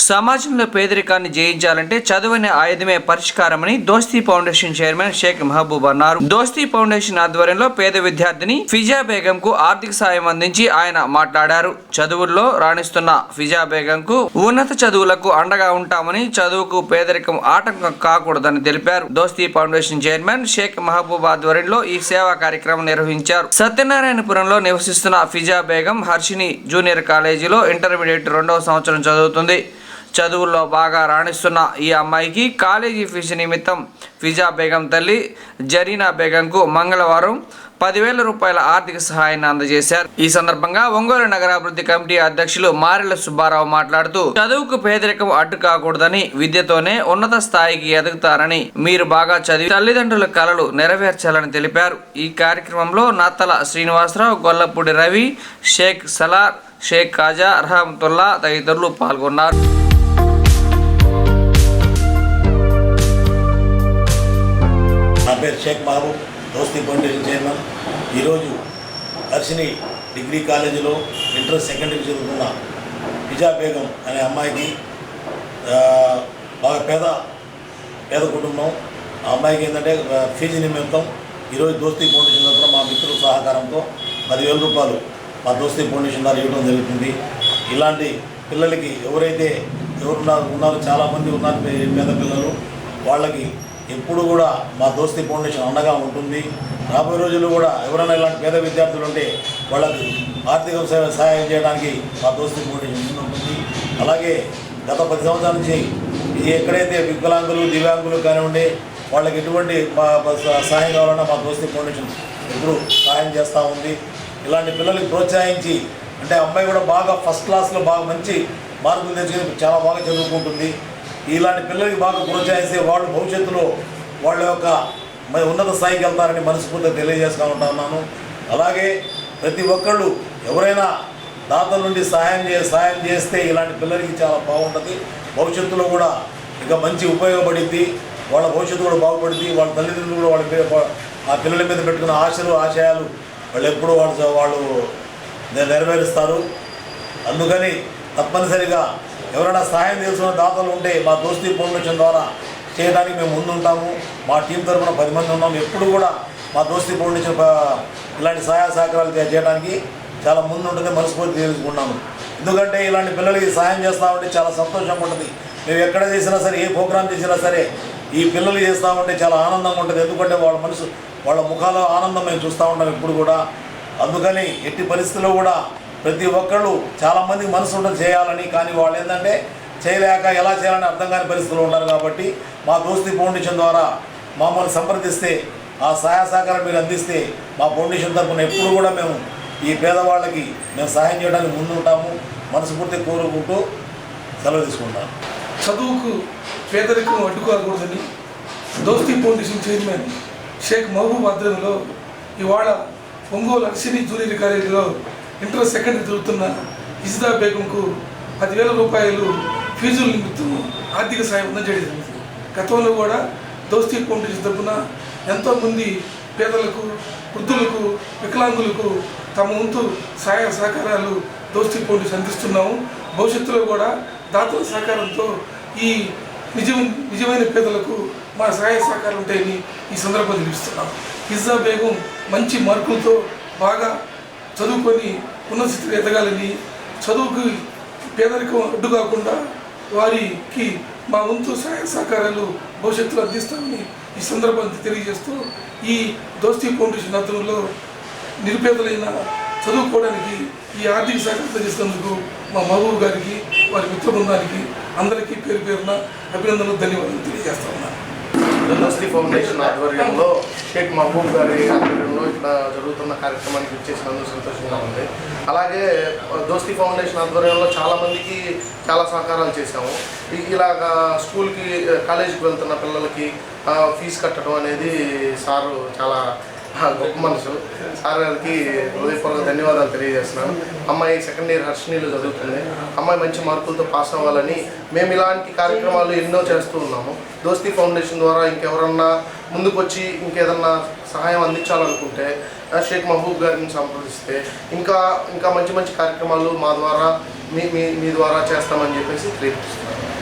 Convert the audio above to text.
సమాజంలో పేదరికాన్ని జయించాలంటే చదువనే ఆయుధమే పరిష్కారమని దోస్తీ ఫౌండేషన్ చైర్మన్ షేక్ మహబూబ్ అన్నారు. దోస్తీ ఫౌండేషన్ ఆధ్వర్యంలో పేద విద్యార్థిని ఫిజా బేగం కు ఆర్థిక సాయం అందించి ఆయన మాట్లాడారు. చదువుల్లో రాణిస్తున్న ఫిజా బేగం కు ఉన్నత చదువులకు అండగా ఉంటామని, చదువుకు పేదరికం ఆటంకం కాకూడదని తెలిపారు. దోస్తీ ఫౌండేషన్ చైర్మన్ షేక్ మహబూబ్ ఆధ్వర్యంలో ఈ సేవా కార్యక్రమం నిర్వహించారు. సత్యనారాయణపురంలో నివసిస్తున్న ఫిజా బేగం హర్షిని జూనియర్ కాలేజీలో ఇంటర్మీడియట్ 2వ సంవత్సరం చదువుతుంది. చదువుల్లో బాగా రాణిస్తున్న ఈ అమ్మాయికి కాలేజీ ఫీజు నిమిత్తం ఫిజా బేగం తల్లి జరీనా బేగంకు మంగళవారం 10,000 రూపాయల ఆర్థిక సహాయాన్ని అందజేశారు. ఈ సందర్భంగా ఒంగోలు నగరాభివృద్ధి కమిటీ అధ్యక్షులు మారెల సుబ్బారావు మాట్లాడుతూ, చదువుకు పేదరికం అడ్డు కాకూడదని, విద్యతోనే ఉన్నత స్థాయికి ఎదుగుతారని, మీరు బాగా చదివి తల్లిదండ్రుల కలలు నెరవేర్చాలని తెలిపారు. ఈ కార్యక్రమంలో నత్తల శ్రీనివాసరావు, గొల్లపూడి రవి, షేక్ సలార్, షేక్ కాజా, రహమతుల్లా తదితరులు పాల్గొన్నారు. నా పేరు షేక్ మహబూబ్, దోస్తీ ఫౌండేషన్ చైర్మన్. ఈరోజు హర్షిని డిగ్రీ కాలేజీలో ఇంటర్ సెకండరీ చదువుతున్న ఫిజా బేగం అనే అమ్మాయికి బాగా పేద కుటుంబం. ఆ అమ్మాయికి ఏంటంటే ఫీజు నిమిత్తం ఈరోజు దోస్తీ ఫౌండేషన్ తరఫున మా మిత్రుల సహకారంతో 10,000 రూపాయలు మా దోస్తీ ఫౌండేషన్ ద్వారా ఇవ్వడం జరుగుతుంది. ఇలాంటి పిల్లలకి ఎవరైతే ఉన్నారో చాలామంది ఉన్నారు పేద పిల్లలు, వాళ్ళకి ఎప్పుడు కూడా మా దోస్తీ ఫౌండేషన్ అండగా ఉంటుంది. రాబోయే రోజుల్లో కూడా ఎవరైనా ఇలాంటి పేద విద్యార్థులు ఉంటే వాళ్ళకి ఆర్థిక సహాయం చేయడానికి మా దోస్తీ ఫౌండేషన్ ముందుంటుంది. అలాగే గత 10 సంవత్సరాల నుంచి ఎక్కడైతే వికలాంగులు, దివ్యాంగులు కానివ్వండి, వాళ్ళకి ఎటువంటి సహాయం కావాలన్నా మా దోస్తీ ఫౌండేషన్ ఎప్పుడు సహాయం చేస్తూ ఉంది. ఇలాంటి పిల్లలకి ప్రోత్సహించి, అంటే అమ్మాయి కూడా బాగా ఫస్ట్ క్లాస్లో బాగా మంచి మార్కులు తెచ్చుకొని చాలా బాగా చదువుకుంటుంది. ఇలాంటి పిల్లలకి బాగా ప్రోత్సహిస్తే వాళ్ళు భవిష్యత్తులో వాళ్ళ యొక్క ఉన్నత స్థాయికి వెళ్తారని మనస్ఫూర్తిగా తెలియజేసుకుంటున్నాను. అలాగే ప్రతి ఒక్కళ్ళు ఎవరైనా దాతల నుండి సాయం చేస్తే ఇలాంటి పిల్లలకి చాలా బాగుంటుంది. భవిష్యత్తులో కూడా ఇంకా మంచి ఉపయోగపడింది, వాళ్ళ భవిష్యత్తు కూడా బాగుపడింది. వాళ్ళ తల్లిదండ్రులు కూడా ఆ పిల్లల మీద పెట్టుకున్న ఆశయాలు వాళ్ళు ఎప్పుడూ వాళ్ళు నెరవేరుస్తారు. అందుకని తప్పనిసరిగా ఎవరైనా సహాయం చేసుకున్న దాతలు ఉంటే మా దోస్తీ ఫౌండేషన్ ద్వారా చేయడానికి మేము ముందుంటాము. మా టీం తరఫున 10 మంది ఉన్నాము. ఎప్పుడు కూడా మా దోస్తీ ఫౌండేషన్ ఇలాంటి సహాయ సహకారాలు చేయడానికి చాలా ముందు ఉంటుంది మనస్ఫూర్తి తెలుసుకున్నాము. ఎందుకంటే ఇలాంటి పిల్లలకి సహాయం చేస్తామంటే చాలా సంతోషంగా ఉంటుంది. మేము ఎక్కడ చేసినా సరే, ఏ ప్రోగ్రాం చేసినా సరే ఈ పిల్లలు చేస్తామంటే చాలా ఆనందంగా ఉంటుంది. ఎందుకంటే వాళ్ళ ముఖాల్లో ఆనందం మేము చూస్తూ ఉంటాం ఎప్పుడు కూడా. అందుకని ఎట్టి పరిస్థితుల్లో కూడా ప్రతి ఒక్కళ్ళు చాలామందికి మనసు ఉంటుంది చేయాలని, కానీ వాళ్ళు ఏంటంటే చేయలేక ఎలా చేయాలని అర్థం కాని పరిస్థితులు ఉంటారు. కాబట్టి మా దోస్తీ ఫౌండేషన్ ద్వారా మమ్మల్ని సంప్రదిస్తే, ఆ సహాయ సహకారం మీరు అందిస్తే మా ఫౌండేషన్ తరఫున ఎప్పుడు కూడా మేము ఈ పేదవాళ్ళకి మేము సహాయం చేయడానికి ముందుంటాము. మనస్ఫూర్తి కోరుకుంటూ సెలవు తీసుకుంటాము. చదువుకు పేదరికం అడ్డుకోకూడదని దోస్తీ ఫౌండేషన్ చైర్మన్ షేక్ మహబూబ్ ఆధ్వర్యంలో ఇవాళ ఒంగోలు హర్షిని జూనియర్ కాలేజీలో ఇంటర్ సెకండరీ చదువుతున్న ఫిజా బేగంకు 10,000 రూపాయలు ఫీజుల నిమిత్తం ఆర్థిక సాయం అందజేయడం. గతంలో కూడా దోస్తీ ఫౌండేషన్ తరఫున ఎంతోమంది పేదలకు, వృద్ధులకు, వికలాంగులకు తమ వంతు సహాయ సహకారాలు దోస్తీ ఫౌండేషన్ అందిస్తున్నాము. భవిష్యత్తులో కూడా దాతల సహకారంతో ఈ నిజమైన పేదలకు మా సహాయ సహకారం ఉంటాయని ఈ సందర్భంగా తెలుస్తున్నాం. ఫిజా బేగం మంచి మార్కులతో బాగా చదువుకొని ఉన్నత స్థితిలో ఎదగాలని, చదువుకి పేదరికం అడ్డు కాకుండా వారికి మా వంతు సహాయ సహకారాలు భవిష్యత్తులో అందిస్తామని ఈ సందర్భాన్ని తెలియజేస్తూ, ఈ దోస్తీ ఫౌండేషన్ ఆధ్వర్యంలో నిరుపేదలైన చదువుకోవడానికి ఈ ఆర్థిక సహకారం అందిస్తున్నందుకు మా మహబూబ్ గారికి, వారి మిత్ర బృందానికి అందరికీ పేరు పేరున అభినందనలు, ధన్యవాదాలు తెలియజేస్తా ఉన్నాను. దోస్తీ ఫౌండేషన్ ఆధ్వర్యంలో షేక్ మహబూబ్ గారి ఆధ్వర్యంలో ఇక్కడ జరుగుతున్న కార్యక్రమానికి ఇచ్చేసినందుకు సంతోషంగా ఉంది. అలాగే దోస్తీ ఫౌండేషన్ ఆధ్వర్యంలో చాలామందికి చాలా సహకారాలు చేశాము. ఇలాగా స్కూల్కి, కాలేజీకి వెళ్తున్న పిల్లలకి ఫీజు కట్టడం అనేది సారు చాలా గొప్ప మనసు. సార్ గారికి హృదయపూర్వక ధన్యవాదాలు తెలియజేస్తున్నాను. అమ్మాయి సెకండ్ ఇయర్ హర్షినిలో చదువుతుంది. అమ్మాయి మంచి మార్కులతో పాస్ అవ్వాలని మేము ఇలాంటి కార్యక్రమాలు ఎన్నో చేస్తూ ఉన్నాము. దోస్తీ ఫౌండేషన్ ద్వారా ఇంకెవరన్నా ముందుకొచ్చి ఇంకేదన్నా సహాయం అందించాలనుకుంటే షేక్ మహబూబ్ గారిని సంప్రదిస్తే ఇంకా మంచి కార్యక్రమాలు మా ద్వారా మీ ద్వారా చేస్తామని చెప్పేసి తెలియజేస్తున్నాను.